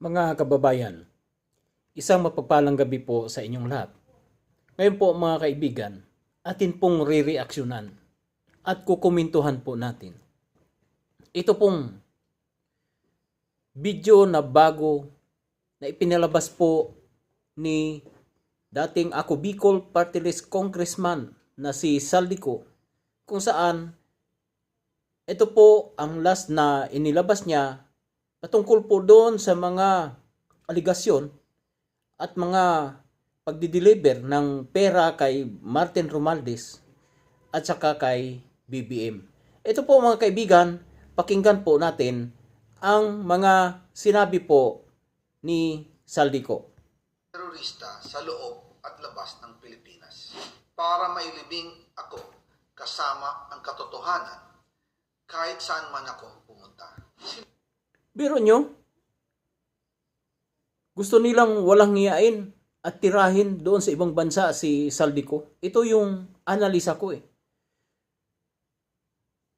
Mga kababayan, isang mapagpalang gabi po sa inyong lahat. Ngayon po mga kaibigan, atin pong re-reaksyonan at kukomentuhan po natin. Ito pong video na bago na ipinalabas po ni dating Ako Bicol Party List Congressman na si Saldico, kung saan ito po ang last na inilabas niya patungkol po doon sa mga aligasyon at mga pagdi-deliver ng pera kay Martin Romualdez at saka kay BBM. Ito po mga kaibigan, pakinggan po natin ang mga sinabi po ni Saldico. Terorista sa loob at labas ng Pilipinas para mailibing ako kasama ang katotohanan kahit saan man ako pumunta. Biro nyo, gusto nilang walang ngiyain at tirahin doon sa ibang bansa si Saldico. Ito yung analisa ko eh.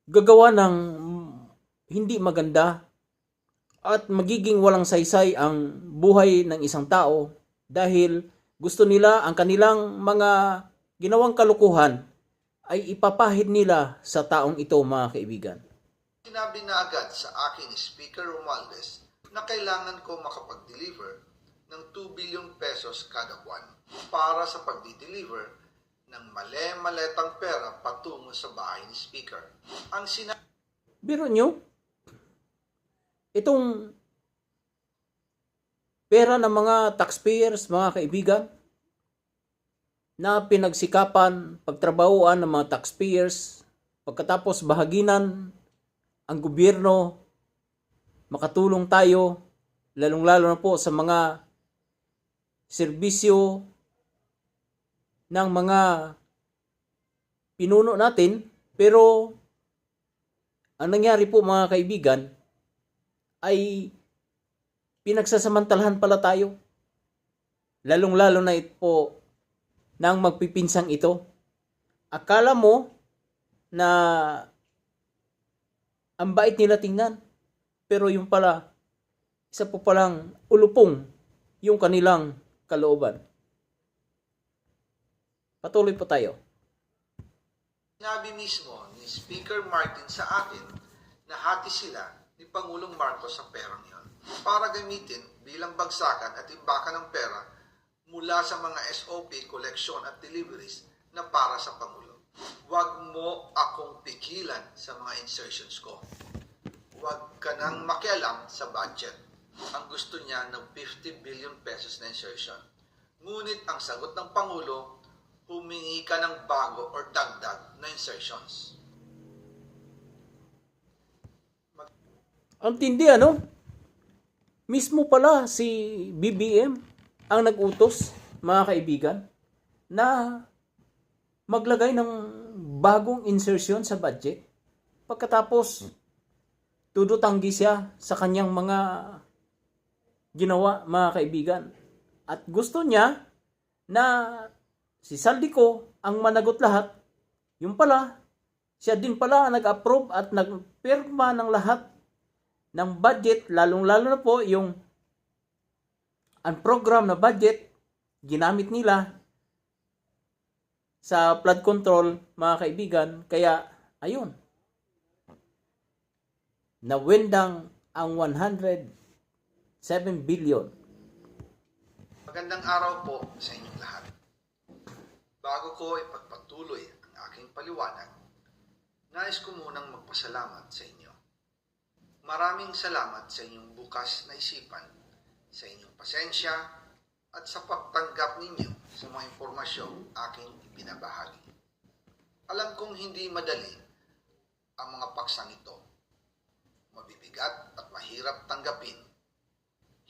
Gagawa ng hindi maganda at magiging walang saysay ang buhay ng isang tao dahil gusto nila ang kanilang mga ginawang kalukuhan ay ipapahid nila sa taong ito mga kaibigan. Sinabi na agad sa aking Speaker Romualdez na kailangan ko makapag-deliver ng 2 billion pesos kada buwan para sa pagdi-deliver ng male-maletang pera patungo sa bahay ni Speaker. Ang sinabi... Biro nyo, itong pera ng mga taxpayers, mga kaibigan, na pinagsikapan, pagtrabahuan ng mga taxpayers, pagkatapos bahaginan ang gobyerno, makatulong tayo, lalong-lalo na po sa mga serbisyo ng mga pinuno natin. Pero ang nangyari po mga kaibigan ay pinagsasamantalahan pala tayo, lalong-lalo na ito po ng magpipinsang ito. Akala mo na ang bait nila tingnan, pero yung pala, isa po palang ulupong yung kanilang kalooban. Patuloy po tayo. Sinabi mismo ni Speaker Martin sa akin na hati sila ni Pangulong Marcos sa perang yon para gamitin bilang bagsakan at imbakan ng pera mula sa mga SOP, koleksyon at deliveries na para sa Pangulo. Huwag mo akong pigilan sa mga insertions ko. Huwag ka nang makialam sa budget. Ang gusto niya ng 50 billion pesos na insertion. Ngunit ang sagot ng Pangulo, humingi ka ng bago or dagdag na insertions. Ang tindi ano? Mismo pala si BBM ang nag-utos, mga kaibigan, na maglagay ng bagong insertion sa budget. Pagkatapos, tudutanggi siya sa kanyang mga ginawa, mga kaibigan. At gusto niya na si Saldico ang managot lahat. Yung pala, siya din pala ang nag-approve at nagpirma ng lahat ng budget, lalong-lalo na po yung ang program na budget ginamit nila sa flood control, mga kaibigan. Kaya ayun, nawendang ang 107 billion. Magandang araw po sa inyong lahat. Bago ko ipagpatuloy ang aking paliwanag, nais ko munang magpasalamat sa inyo. Maraming salamat sa inyong bukas na isipan, sa inyong pasensya, at sa pagtanggap ninyo sa mga impormasyong aking ibinabahagi. Alam kong hindi madali ang mga paksang ito. Mabibigat at mahirap tanggapin.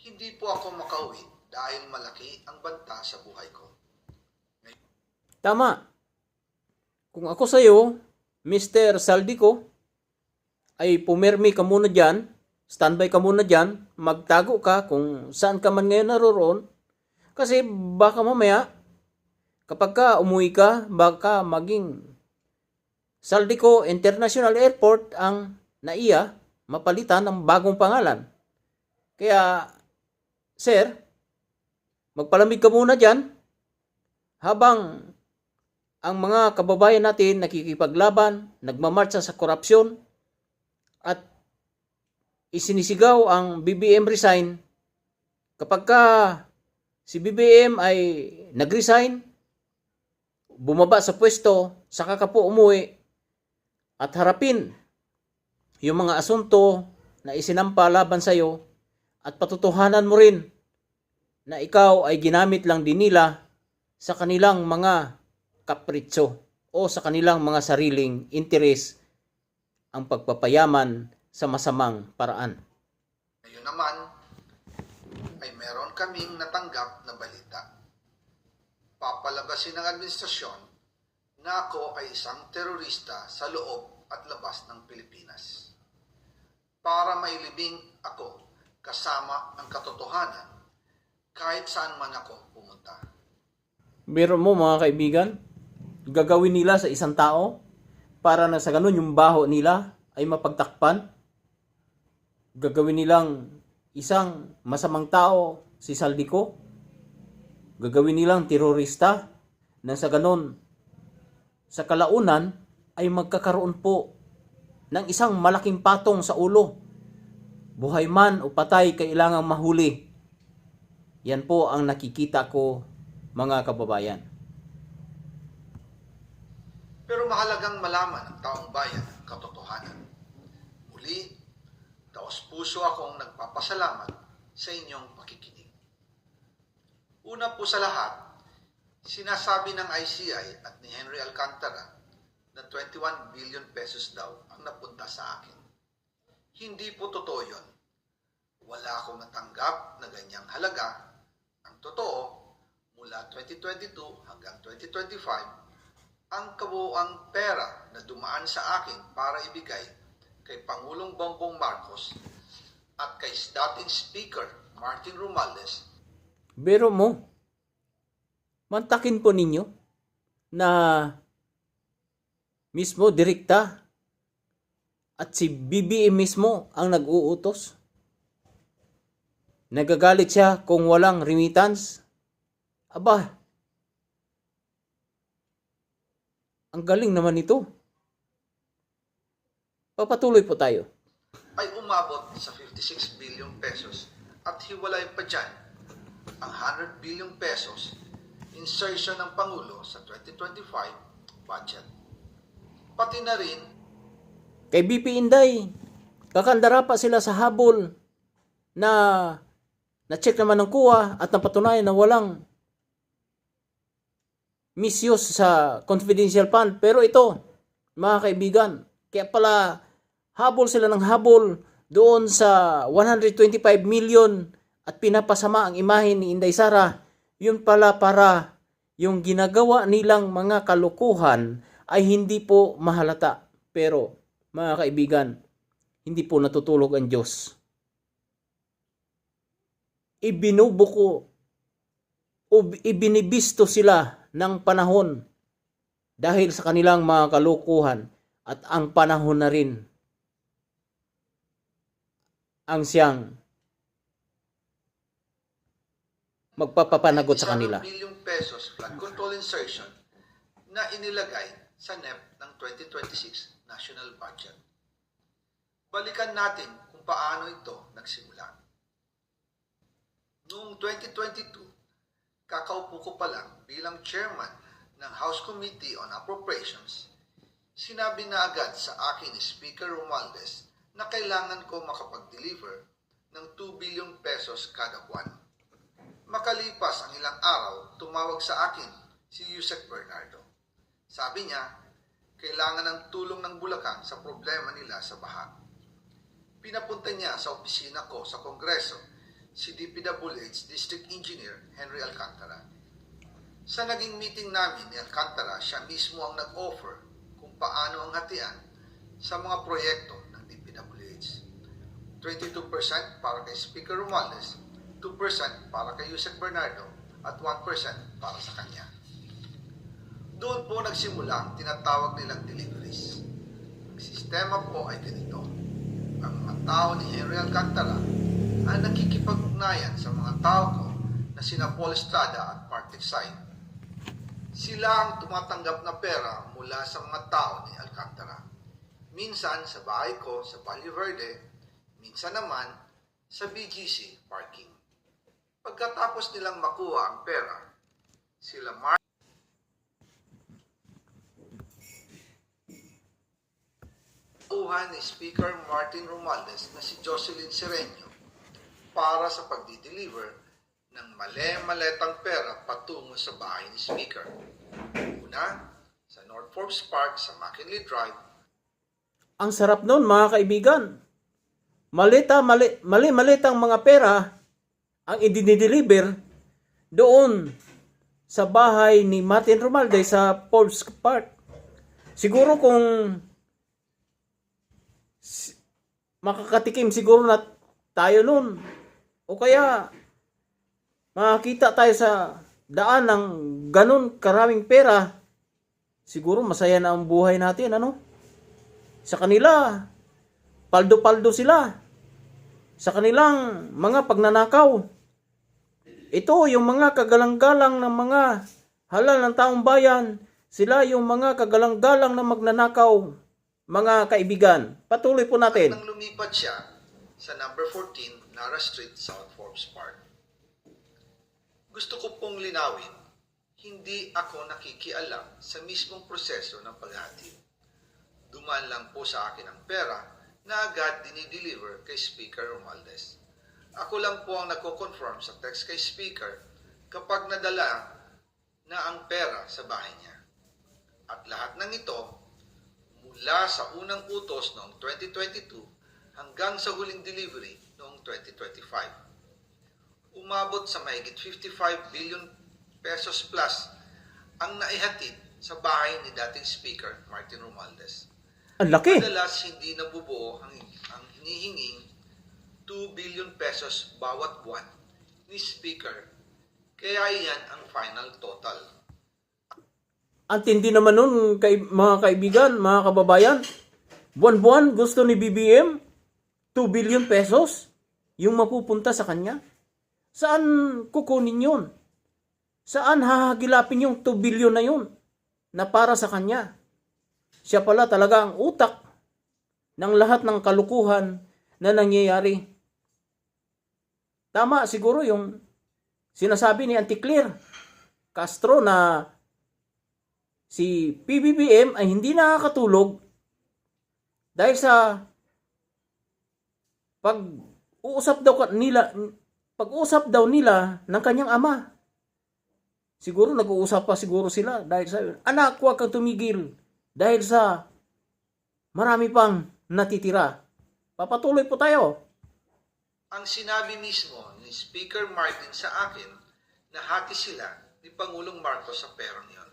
Hindi po ako makauwi dahil malaki ang banta sa buhay ko. Tama. Kung ako sa'yo, Mr. Saldico, ay pumirmi ka muna dyan, standby ka muna dyan, magtago ka kung saan ka man ngayon naroon. Kasi baka mamaya, kapag ka umuwi ka, baka maging Saldico International Airport ang naiya mapalitan ng bagong pangalan. Kaya Sir, magpalamig ka muna dyan habang ang mga kababayan natin nakikipaglaban, nagmamarcha sa korupsyon at isinisigaw ang BBM resign. Kapag ka si BBM ay nag-resign, bumaba sa pwesto, saka ka po umuwi at harapin yung mga asunto na isinampa laban sa iyo at patutuhanan mo rin na ikaw ay ginamit lang din nila sa kanilang mga kapritso o sa kanilang mga sariling interes ang pagpapayaman sa masamang paraan. Ngayon naman ay meron kaming natanggap na balita. Papalabasin ng administrasyon na ako ay isang terorista sa loob at labas ng Pilipinas. Para mailibing ako kasama ang katotohanan kahit saan man ako pumunta. Meron mo mga kaibigan, gagawin nila sa isang tao para na sa ganun yung baho nila ay mapagtakpan. Gagawin nilang isang masamang tao si Saldico. Gagawin nilang terorista na sa ganun sa kalaunan ay magkakaroon po ng isang malaking patong sa ulo. Buhay man o patay, kailangang mahuli. Yan po ang nakikita ko, mga kababayan. Pero mahalagang malaman ng taong bayan ang katotohanan. Muli, taos-puso akong nagpapasalamat sa inyong pakikinig. Una po sa lahat, sinasabi ng ICI at ni Henry Alcantara na 21 billion pesos daw ang napunta sa akin. Hindi po totoo yun. Wala akong natanggap na ganyang halaga. Ang totoo, mula 2022 hanggang 2025, ang kabuuang pera na dumaan sa akin para ibigay kay Pangulong Bongbong Marcos at kay dating Speaker Martin Romualdez. Biro mo, mantakin po ninyo na mismo direkta at si BBM mismo ang nag-uutos. Nagagalit siya kung walang remittance. Aba, ang galing naman ito. Papatuloy po tayo. Ay umabot sa 56 billion pesos at hiwalay pa dyan ang 100 billion pesos insertion ng Pangulo sa 2025 budget. Pati na rin Kay BP Inday, kakandara pa sila sa habol na na-check naman ng kuha at napatunayan na walang misuse sa confidential fund. Pero ito, mga kaibigan, kaya pala habol sila ng habol doon sa 125 million at pinapasama ang imahe ni Inday Sara. Yun pala para yung ginagawa nilang mga kalukuhan ay hindi po mahalata. Pero, mga kaibigan, hindi po natutulog ang Diyos. Ibinubuko o ibinibisto sila ng panahon dahil sa kanilang mga kalukuhan at ang panahon na rin ang siyang magpapapanagot sa kanila. 7 billion pesos flood control insertion na inilagay sa NEP ng 2026 national budget. Balikan natin kung paano ito nagsimula. Noong 2022, kakaupo ko pa lang bilang chairman ng House Committee on Appropriations, sinabi na agad sa akin ni Speaker Romualdez na kailangan ko makapag-deliver ng 2 billion pesos kada buwan. Makalipas ang ilang araw, tumawag sa akin si Yusek Bernardo. Sabi niya, kailangan ng tulong ng Bulacan sa problema nila sa baha. Pinapunta niya sa opisina ko sa Kongreso si DPWH District Engineer Henry Alcantara. Sa naging meeting namin ni Alcantara, siya mismo ang nag-offer kung paano ang hatian sa mga proyekto ng DPWH. 22% para kay Speaker Romualdez, 2% para kay Yusek Bernardo, at 1% para sa kanya. Doon po nagsimula ang tinatawag nilang deliveries. Ang sistema po ay ganito. Ang mga tao ni Henry Alcantara ay nakikipag-ugnayan sa mga tao ko na sina Paul Estrada at Mark Ticsay. Sila ang tumatanggap na pera mula sa mga tao ni Alcantara. Minsan sa bahay ko sa Valle Verde, minsan naman sa BGC parking. Pagkatapos nilang makuha ang pera, sila Mark uhan ni Speaker Martin Romualdez na si Jocelyn Sereno para sa pagdi-deliver ng male-maletang pera patungo sa bahay ni Speaker. Una, sa North Forbes Park sa McKinley Drive. Ang sarap nun, mga kaibigan. Mali-malitang mga pera ang i-deliver doon sa bahay ni Martin Romualdez sa Forbes Park. Siguro kung makakatikim siguro na tayo nun. O kaya makakita tayo sa daan ng ganun karaming pera. Siguro masaya na ang buhay natin, ano? Sa kanila, paldo-paldo sila. Sa kanilang mga pagnanakaw. Ito yung mga kagalang-galang ng mga halal ng taong bayan. Sila yung mga kagalang-galang na magnanakaw. Mga kaibigan, patuloy po natin. Nang lumipat siya sa number 14 Nara Street, South Forbes Park. Gusto ko pong linawin, hindi ako nakikialam sa mismong proseso ng paghatid. Dumaan lang po sa akin ang pera na agad dinideliver kay Speaker Romualdez. Ako lang po ang nagko-confirm sa text kay Speaker kapag nadala na ang pera sa bahay niya. At lahat ng ito, mula sa unang utos noong 2022 hanggang sa huling delivery noong 2025. Umabot sa mahigit 55 billion pesos plus ang naihatid sa bahay ni dating Speaker Martin Romualdez. Ang laki. Madalas hindi nabubuo ang hinihinging 2 billion pesos bawat buwan ni Speaker, kaya iyan ang final total. Ang tindi naman nun, mga kaibigan, mga kababayan. Buwan-buwan gusto ni BBM 2 billion pesos yung mapupunta sa kanya. Saan kukunin yun? Saan hahagilapin yung 2 billion na yun na para sa kanya? Siya pala talaga ang utak ng lahat ng kalukuhan na nangyayari. Tama siguro yung sinasabi ni Anticlear Castro na si PBBM ay hindi nakakatulog dahil sa pag-uusap daw nila ng kanyang ama. Siguro nag-uusap pa siguro sila dahil sa anak, huwag kang tumigil dahil sa marami pang natitira. Papatuloy po tayo. Ang sinabi mismo ni Speaker Martin sa akin na hati sila ni Pangulong Marcos sa perang yon.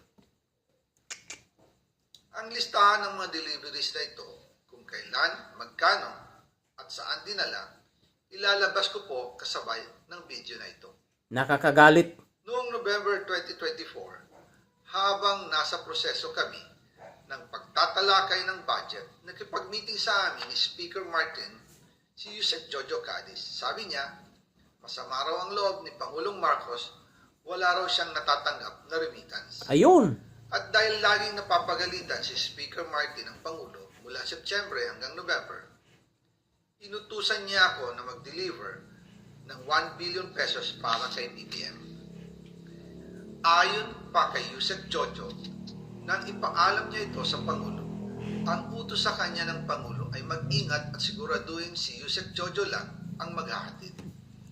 Ang listahan ng mga deliveries na ito, kung kailan, magkano, at saan dinala, ilalabas ko po kasabay ng video na ito. Nakakagalit. Noong November 2024, habang nasa proseso kami ng pagtatalakay ng budget, nakipag-meeting sa amin ni Speaker Martin si Yusek Jojo Cadiz. Sabi niya, masama raw ang loob ni Pangulong Marcos, wala raw siyang natatanggap na remittance. Ayun. At dahil laging napapagalitan si Speaker Martin ang Pangulo mula Setyembre hanggang November, inutusan niya ako na mag-deliver ng 1 billion pesos para kay BBM. Ayon pa kay Yusek Jojo, nang ipaalam niya ito sa Pangulo, ang utos sa kanya ng Pangulo ay mag-ingat at siguraduhin si Yusek Jojo lang ang maghahatid.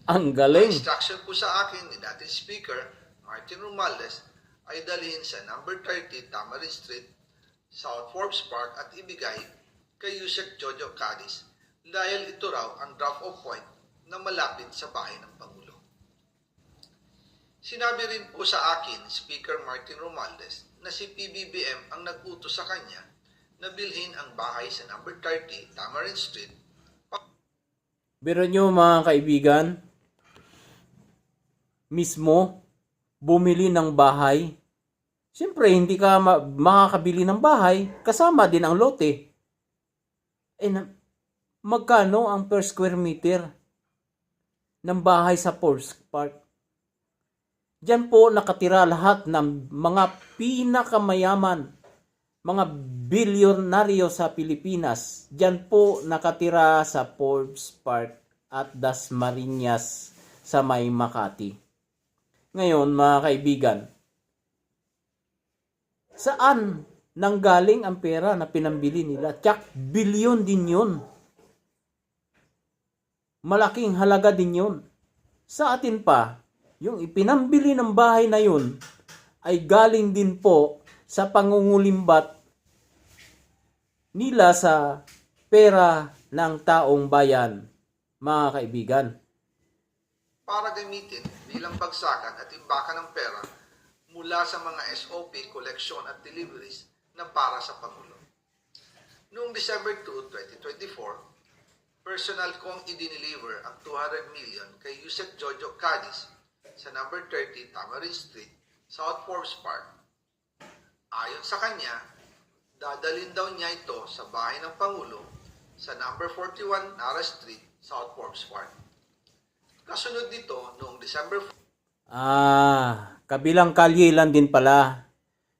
Ang galing. Ang instruction po sa akin ni dating Speaker Martin Romualdez ay dalhin sa number 30 Tamarin Street, South Forbes Park at ibigay kay Yusek Jojo Cadiz dahil ito raw ang drop-off point na malapit sa bahay ng Pangulo. Sinabi rin po sa akin Speaker Martin Romualdez na si PBBM ang nag-utos sa kanya na bilhin ang bahay sa number 30 Tamarin Street. Biro nyo mga kaibigan, mismo bumili ng bahay. Siyempre, hindi ka makakabili ng bahay, kasama din ang lote. Magkano ang per square meter? ng bahay sa Forbes Park. Diyan po nakatira lahat ng mga pinakamayaman, mga bilyonaryo sa Pilipinas. Diyan po nakatira sa Forbes Park at Dasmariñas sa may Makati. Ngayon, mga kaibigan, saan nanggaling ang pera na pinambili nila? Tsak, bilyon din yun. Malaking halaga din yun. Sa atin pa, yung ipinambili ng bahay na yun ay galing din po sa pangungulimbat nila sa pera ng taong bayan, mga kaibigan. Para gamitin bilang bagsakan at imbakan ng pera mula sa mga SOP, koleksyon at deliveries na para sa Pangulo. Noong December 2, 2024, personal kong i-deliver ang 200 million kay Yusek Jojo Cadiz sa number 30 Tamarind Street, South Forbes Park. Ayon sa kanya, dadalhin daw niya ito sa bahay ng Pangulo sa number 41 Nara Street, South Forbes Park. Kasunod nito, noong December 4, Kabilang kalye lang din pala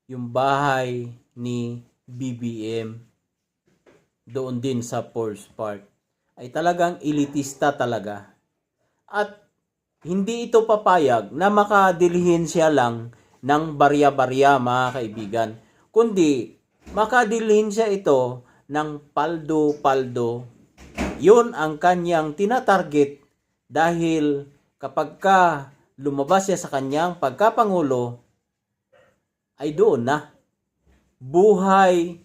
yung bahay ni BBM doon din sa Forbes Park. Ay talagang elitista talaga. At hindi ito papayag na makadilhin siya lang ng barya-barya, mga kaibigan. Kundi makadilhin siya ito ng paldo-paldo. Yun ang kanyang tinatarget dahil kapag ka lumabas siya sa kanyang pagkapangulo, ay doon na. Buhay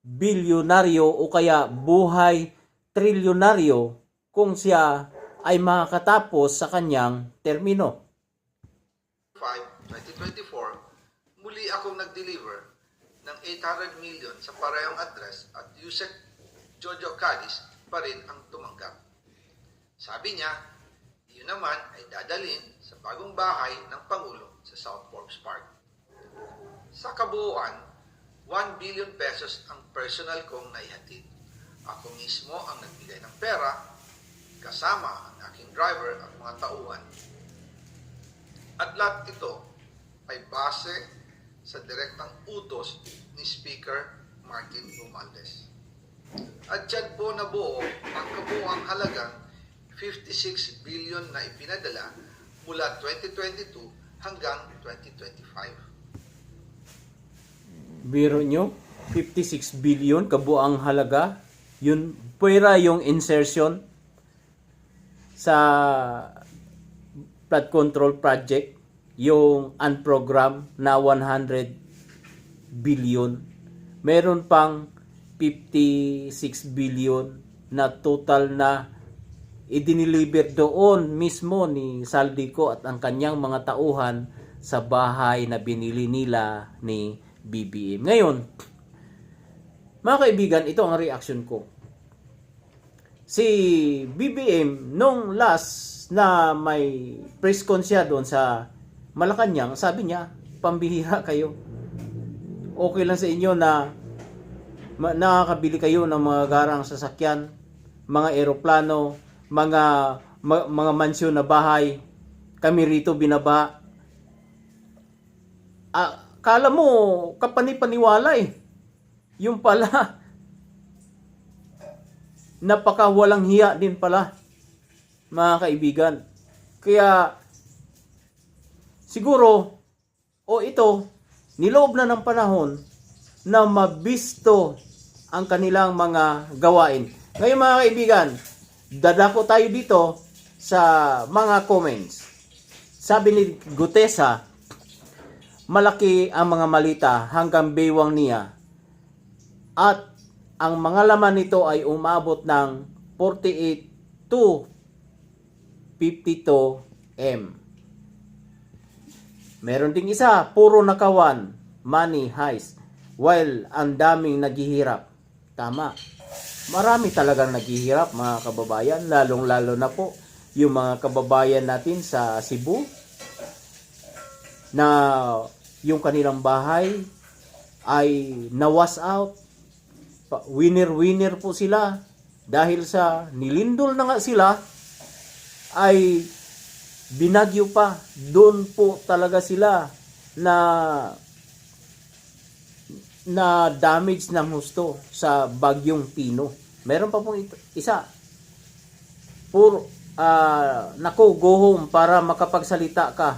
bilyonaryo o kaya buhay trilyonaryo kung siya ay makakatapos sa kanyang termino. 5, 2024, muli akong nag-deliver ng 800 million sa parehong address at Yusek Jojo Cadiz pa rin ang tumanggap. Sabi niya, yun naman ay dadalhin sa bagong bahay ng Pangulo sa South Forbes Park. Sa kabuuan, 1 billion pesos ang personal kong naihatid. Ako mismo ang nagbigay ng pera, kasama ang aking driver at mga tauhan. At lahat ito ay base sa direktang utos ni Speaker Martin Romualdez. At dyan po nabuo ang kabuuang halagang 56 billion na ipinadala mula 2022 hanggang 2025. Biro nyo, 56 billion kabuang halaga. Yun, pwera yung insertion sa flood control project, yung unprogram na 100 billion. Meron pang 56 billion na total na idiniliver doon mismo ni Saldico at ang kanyang mga tauhan sa bahay na binili nila ni BBM. Ngayon, mga kaibigan, ito ang reaction ko. Si BBM, nung last na may press con siya doon sa Malacanang, sabi niya, pambihira kayo. Okay lang sa inyo na nakakabili kayo ng mga garang sasakyan, mga eroplano, mga mansyon na bahay. Kami rito binaba. Kala mo, kapani-paniwala eh. Yung pala, napaka walang hiya din pala, mga kaibigan. Kaya, siguro, ito, niloob na ng panahon na mabisto ang kanilang mga gawain. Ngayon mga kaibigan, dadako tayo dito sa mga comments. Sabi ni Gutesa, malaki ang mga malita hanggang baywang niya. At ang mga laman nito ay umabot ng 48 to 52 M. Meron ding isa, puro nakawan, money heist, while ang daming naghihirap. Tama. Marami talagang naghihirap, mga kababayan, lalong-lalo na po yung mga kababayan natin sa Cebu na yung kanilang bahay ay na-wash out. Winner po sila dahil sa nilindol na nga sila ay binagyo pa. Doon po talaga sila na damage ng husto sa bagyong Pino. Meron pa pong isa. Nako, go home para makapagsalita ka.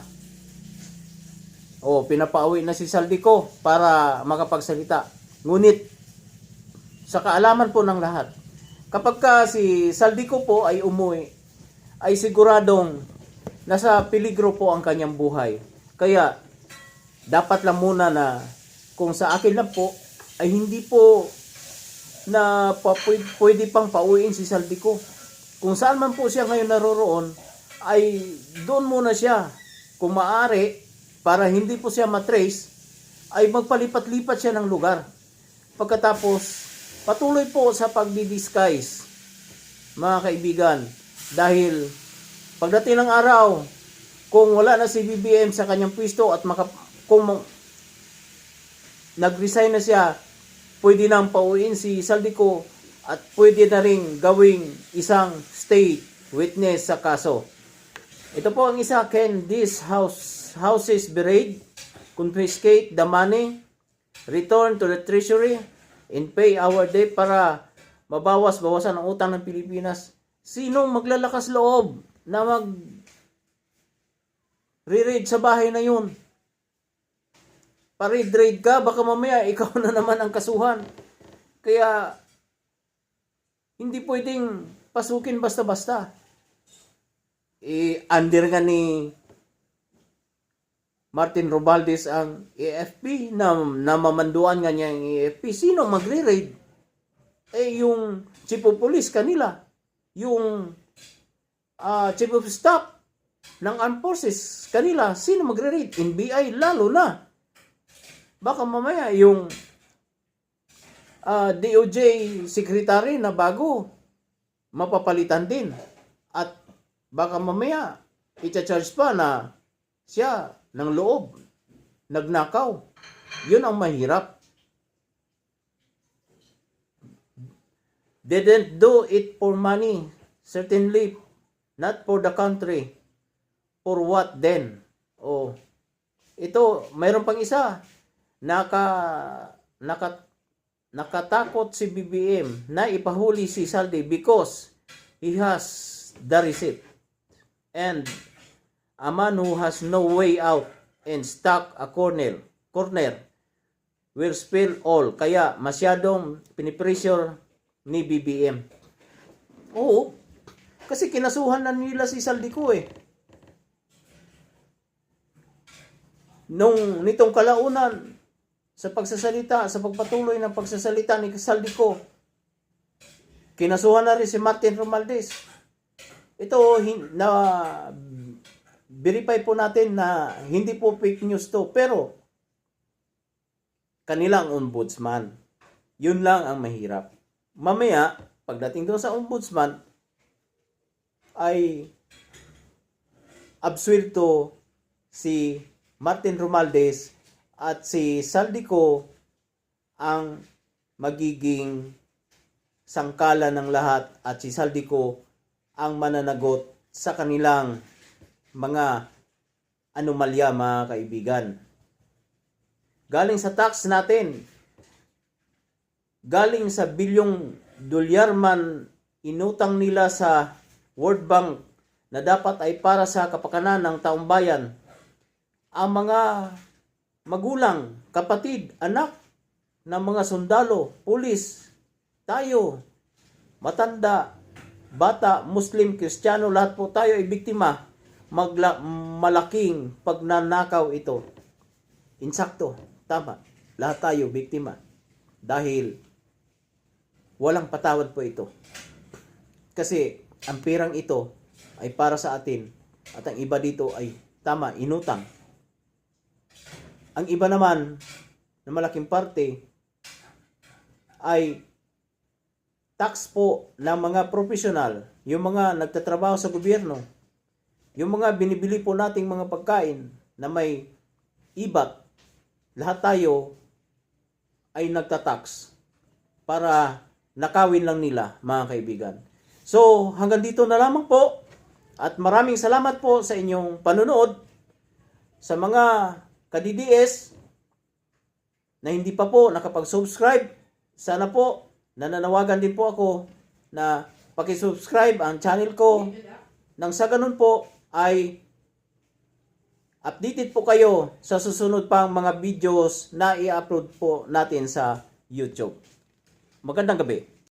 Pinapauwi na si Saldico para makapagsalita. Ngunit, sa kaalaman po ng lahat, kapag ka si Saldico po ay umuwi, ay siguradong nasa peligro po ang kanyang buhay. Kaya, dapat lang muna na kung sa akin lang po, ay hindi po na pwede pang pauwiin si Saldico. Kung saan man po siya ngayon naroroon, ay doon muna siya. Kung maaari, para hindi po siya matrace, ay magpalipat-lipat siya ng lugar. Pagkatapos, patuloy po sa pagdi-disguise, mga kaibigan. Dahil, pagdating ng araw, kung wala na si BBM sa kanyang pwesto at kung nag-resign na siya, pwede nang pauwiin si Saldico at pwede na rin gawing isang state witness sa kaso. Ito po ang isa, can these houses be raided, confiscate the money, return to the treasury, and pay our debt para mabawas-bawasan ang utang ng Pilipinas? Sinong maglalakas loob na re-raid sa bahay na yun? Pa-raid ka, baka mamaya ikaw na naman ang kasuhan. Kaya, hindi pwedeng pasukin basta-basta. Under nga ni Martin Romualdez ang AFP, na mamanduan nga niya ang AFP. Sino magre-raid? Yung Chief of Police kanila. Yung Chief of Staff ng Armed Forces kanila. Sino magre-raid? NBI lalo na. Baka mamaya yung DOJ secretary na bago, mapapalitan din. At baka mamaya, i-charge pa na siya ng loob, nagnakaw. Yun ang mahirap. Didn't do it for money. Certainly, not for the country. For what then? Ito, mayroon pang isa. Nakatakot si BBM na ipahuli si Saldi because he has the receipt. And a man who has no way out and stuck a corner will spill all. Kaya masyadong pinipressure ni BBM. Oo, kasi kinasuhan na nila si Saldico nitong kalaunan, sa pagpatuloy ng pagsasalita ni Saldico, kinasuhan na rin si Martin Romualdez. Ito, verify po natin na hindi po fake news to, pero kanilang ombudsman. Yun lang ang mahirap. Mamaya, pagdating doon sa ombudsman, ay absuelto si Martin Romualdez at si Saldico ang magiging sangkala ng lahat, at si Saldico ang mananagot sa kanilang mga anomalya, mga kaibigan. Galing sa tax natin, galing sa bilyong dolyar man inutang nila sa World Bank na dapat ay para sa kapakanan ng taong bayan, ang mga magulang, kapatid, anak ng mga sundalo, pulis, tayo, matanda, bata, Muslim, Kristiyano, lahat po tayo ay biktima. Malaking pagnanakaw ito. Insakto, tama. Lahat tayo biktima. Dahil walang patawad po ito. Kasi ang perang ito ay para sa atin, at ang iba dito ay tama, inutang. Ang iba naman na malaking parte ay tax po ng mga profesional, yung mga nagtatrabaho sa gobyerno, yung mga binibili po nating mga pagkain na may ibat, lahat tayo ay nagtatax para nakawin lang nila, mga kaibigan. So, hanggang dito na lamang po. At maraming salamat po sa inyong panunood. Sa mga ka-DDS na hindi pa po nakapag-subscribe, sana po nananawagan din po ako na paki-subscribe ang channel ko nang sa ganun po ay updated po kayo sa susunod pang mga videos na i-upload po natin sa YouTube. Magandang gabi.